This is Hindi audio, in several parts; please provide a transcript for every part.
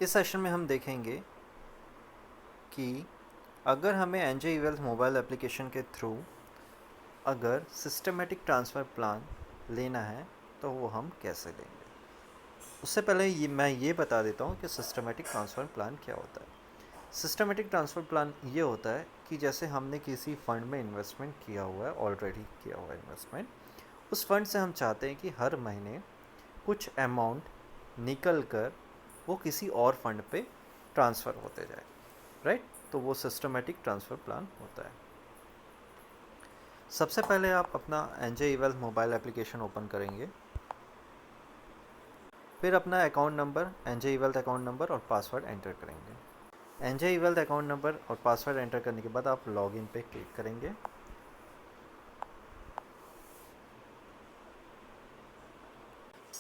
इस सेशन में हम देखेंगे कि अगर हमें एनजे वेल्थ मोबाइल एप्लीकेशन के थ्रू अगर सिस्टमेटिक ट्रांसफ़र प्लान लेना है तो वो हम कैसे लेंगे। उससे पहले मैं ये बता देता हूँ कि सिस्टमेटिक ट्रांसफ़र प्लान क्या होता है। सिस्टमेटिक ट्रांसफ़र प्लान ये होता है कि जैसे हमने किसी फ़ंड में इन्वेस्टमेंट किया हुआ है, ऑलरेडी किया हुआ है इन्वेस्टमेंट, उस फंड से हम चाहते हैं कि हर महीने कुछ अमाउंट निकल कर वो किसी और फंड पे ट्रांसफ़र होते जाए, राइट। तो वो सिस्टमेटिक ट्रांसफ़र प्लान होता है। सबसे पहले आप अपना NJ wealth mobile application open करेंगे, फिर अपना account number, NJ wealth account number और पासवर्ड एंटर करेंगे। एनजे वेल्थ अकाउंट नंबर और पासवर्ड एंटर करने के बाद आप लॉगिन पे क्लिक करेंगे।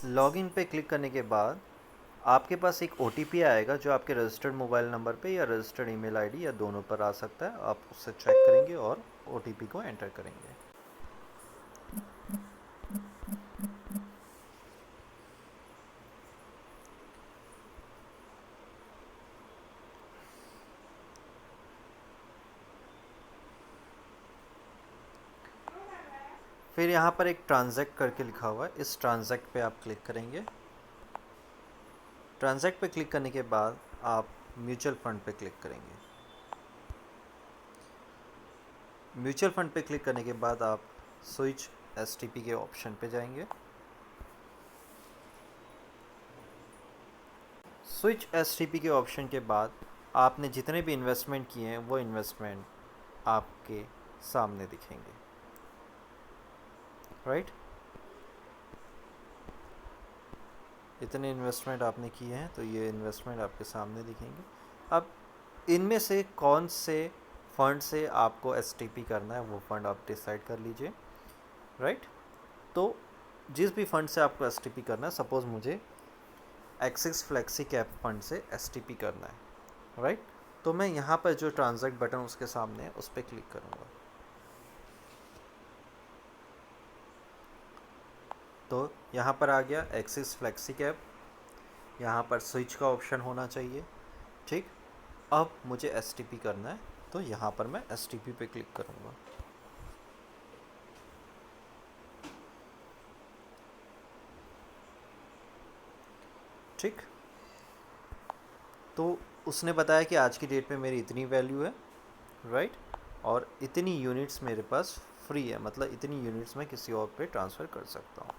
लॉगिन पे क्लिक करने के बाद आपके पास एक OTP आएगा जो आपके रजिस्टर्ड मोबाइल नंबर पे या रजिस्टर्ड ईमेल आईडी या दोनों पर आ सकता है। आप उससे चेक करेंगे और OTP को एंटर करेंगे। फिर यहाँ पर एक ट्रांजैक्ट करके लिखा हुआ है, इस ट्रांजैक्ट पे आप क्लिक करेंगे। ट्रांजैक्ट पे क्लिक करने के बाद आप म्यूचुअल फंड पे क्लिक करेंगे। म्यूचुअल फंड पे क्लिक करने के बाद आप स्विच STP के ऑप्शन पे जाएंगे। स्विच STP के ऑप्शन के बाद आपने जितने भी इन्वेस्टमेंट किए हैं वो इन्वेस्टमेंट आपके सामने दिखेंगे, राइट। इतने इन्वेस्टमेंट आपने किए हैं तो ये इन्वेस्टमेंट आपके सामने दिखेंगे। अब इनमें से कौन से फंड से आपको STP करना है वो फंड आप डिसाइड कर लीजिए, राइट। तो जिस भी फंड से आपको STP करना है, सपोज़ मुझे एक्सिस फ्लेक्सी कैप फंड से STP करना है, राइट। तो मैं यहाँ पर जो ट्रांजैक्ट बटन उसके सामने है उस पर क्लिक करूँगा। तो यहाँ पर आ गया एक्सिस फ्लेक्सी कैप, यहाँ पर स्विच का ऑप्शन होना चाहिए, ठीक। अब मुझे STP करना है तो यहाँ पर मैं STP पे क्लिक करूँगा। ठीक, तो उसने बताया कि आज की डेट में मेरी इतनी वैल्यू है, राइट, और इतनी यूनिट्स मेरे पास फ्री है, मतलब इतनी यूनिट्स मैं किसी और पे ट्रांसफ़र कर सकता हूँ।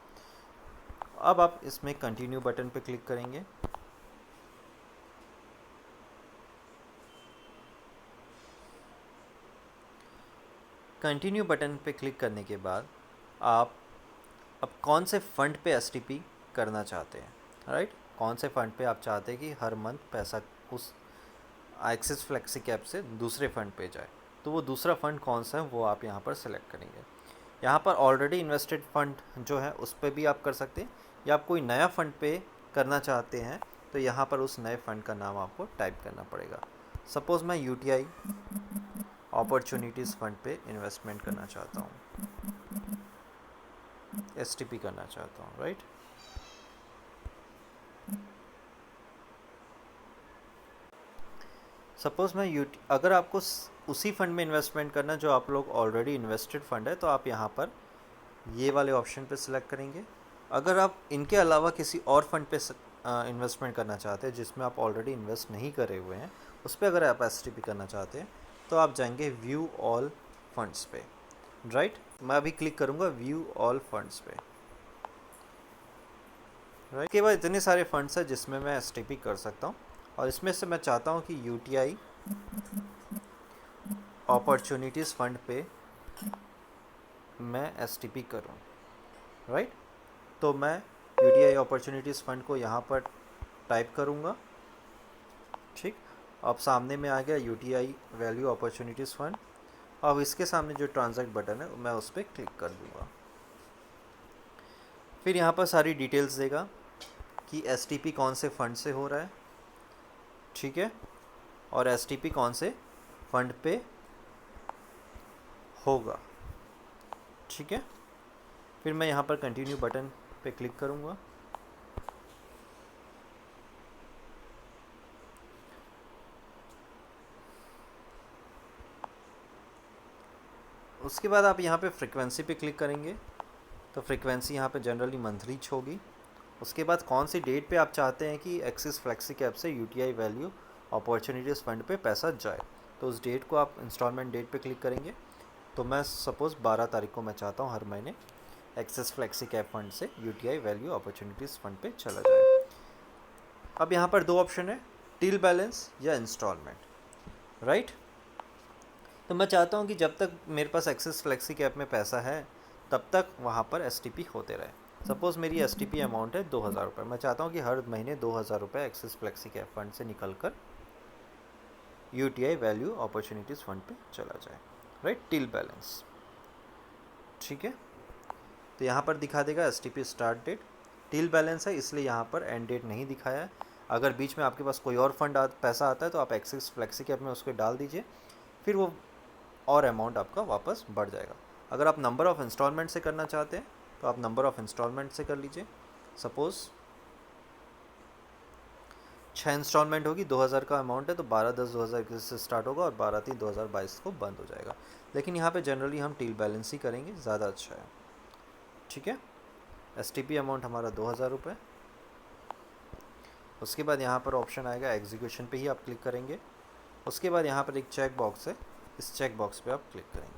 अब आप इसमें कंटिन्यू बटन पे क्लिक करेंगे। कंटिन्यू बटन पे क्लिक करने के बाद आप अब कौन से फ़ंड पे STP करना चाहते हैं, राइट। कौन से फ़ंड पे आप चाहते हैं कि हर मंथ पैसा उस एक्सिस फ्लेक्सी कैप से दूसरे फ़ंड पे जाए, तो वो दूसरा फ़ंड कौन सा है वो आप यहाँ पर सेलेक्ट करेंगे। यहाँ पर ऑलरेडी इन्वेस्टेड फ़ंड जो है उस पर भी आप कर सकते हैं, या आप कोई नया फ़ंड पे करना चाहते हैं तो यहाँ पर उस नए फ़ंड का नाम आपको टाइप करना पड़ेगा। सपोज़ मैं UTI अपॉर्चुनिटीज़ फ़ंड पे इन्वेस्टमेंट करना चाहता हूँ, STP करना चाहता हूँ, राइट। सपोज़ मैं अगर आपको उसी फंड में इन्वेस्टमेंट करना जो आप लोग ऑलरेडी इन्वेस्टेड फंड है तो आप यहाँ पर ये वाले ऑप्शन पे सिलेक्ट करेंगे। अगर आप इनके अलावा किसी और फंड पे इन्वेस्टमेंट करना चाहते हैं जिसमें आप ऑलरेडी इन्वेस्ट नहीं करे हुए हैं, उस पर अगर आप STP करना चाहते हैं तो आप जाएंगे व्यू ऑल फंड्स पे, राइट। मैं अभी क्लिक करूँगा व्यू ऑल फंड्स पे, राइट। के बाद इतने सारे फंड्स हैं जिसमें मैं STP कर सकता हूँ, और इसमें से मैं चाहता हूँ कि UTI अपॉर्चुनिटीज़ फंड पे मैं STP करूँ, राइट। तो मैं UTI अपॉर्चुनिटीज़ फंड को यहाँ पर टाइप करूँगा, ठीक। अब सामने में आ गया UTI वैल्यू अपॉर्चुनिटीज़ फंड। अब इसके सामने जो ट्रांजैक्ट बटन है मैं उस पर क्लिक कर दूँगा। फिर यहाँ पर सारी डिटेल्स देगा कि STP कौन से फंड से हो रहा है, ठीक है, और STP कौन से फंड पे होगा, ठीक है। फिर मैं यहाँ पर कंटिन्यू बटन पे क्लिक करूँगा। उसके बाद आप यहाँ पे फ्रीक्वेंसी पे क्लिक करेंगे तो फ्रीक्वेंसी यहाँ पे जनरली मंथली होगी। उसके बाद कौन सी डेट पे आप चाहते हैं कि एक्सिस फ्लेक्सी कैप से यूटीआई वैल्यू अपॉर्चुनिटीज़ फंड पे पैसा जाए, तो उस डेट को आप इंस्टॉलमेंट डेट पे क्लिक करेंगे। तो मैं सपोज़ 12 तारीख को मैं चाहता हूँ हर महीने एक्सिस फ्लेक्सी कैप फंड से यूटीआई वैल्यू अपॉर्चुनिटीज़ फंड पे चला जाए। अब यहाँ पर दो ऑप्शन है, टिल बैलेंस या इंस्टॉलमेंट, राइट। तो मैं चाहता हूँ कि जब तक मेरे पास एक्सिस फ्लेक्सी कैप में पैसा है तब तक वहाँ पर एसटीपी होते रहे। सपोज़ मेरी एसटीपी अमाउंट है 2000 रुपये, मैं चाहता हूँ कि हर महीने 2000 रुपये एक्सिस फ्लेक्सी कैप फंड से निकल कर यूटीआई वैल्यू अपॉर्चुनिटीज़ फंड पे चला जाए, राइट, टिल बैलेंस। ठीक है, तो यहाँ पर दिखा देगा STP start date, till balance है इसलिए यहाँ पर एंड डेट नहीं दिखाया है। अगर बीच में आपके पास कोई और फंड पैसा आता है तो आप एक्सिस फ्लेक्सी कैप में उसको डाल दीजिए, फिर वो और अमाउंट आपका वापस बढ़ जाएगा। अगर आप नंबर ऑफ़ इंस्टॉलमेंट से करना चाहते हैं तो आप नंबर ऑफ़ इंस्टॉलमेंट से कर लीजिए। सपोज़ 6 इंस्टॉलमेंट होगी, 2000 का अमाउंट है तो 12/10/2021 से स्टार्ट होगा और 12/3/2022 को बंद हो जाएगा। लेकिन यहाँ पे जनरली हम टिल बैलेंस ही करेंगे, ज़्यादा अच्छा है। ठीक है, एसटीपी अमाउंट हमारा 2000 रुपये। उसके बाद यहाँ पर ऑप्शन आएगा एग्जीक्यूशन पे ही आप क्लिक करेंगे। उसके बाद यहाँ पर एक चेक बॉक्स है, इस चेक बॉक्स पे आप क्लिक करेंगे।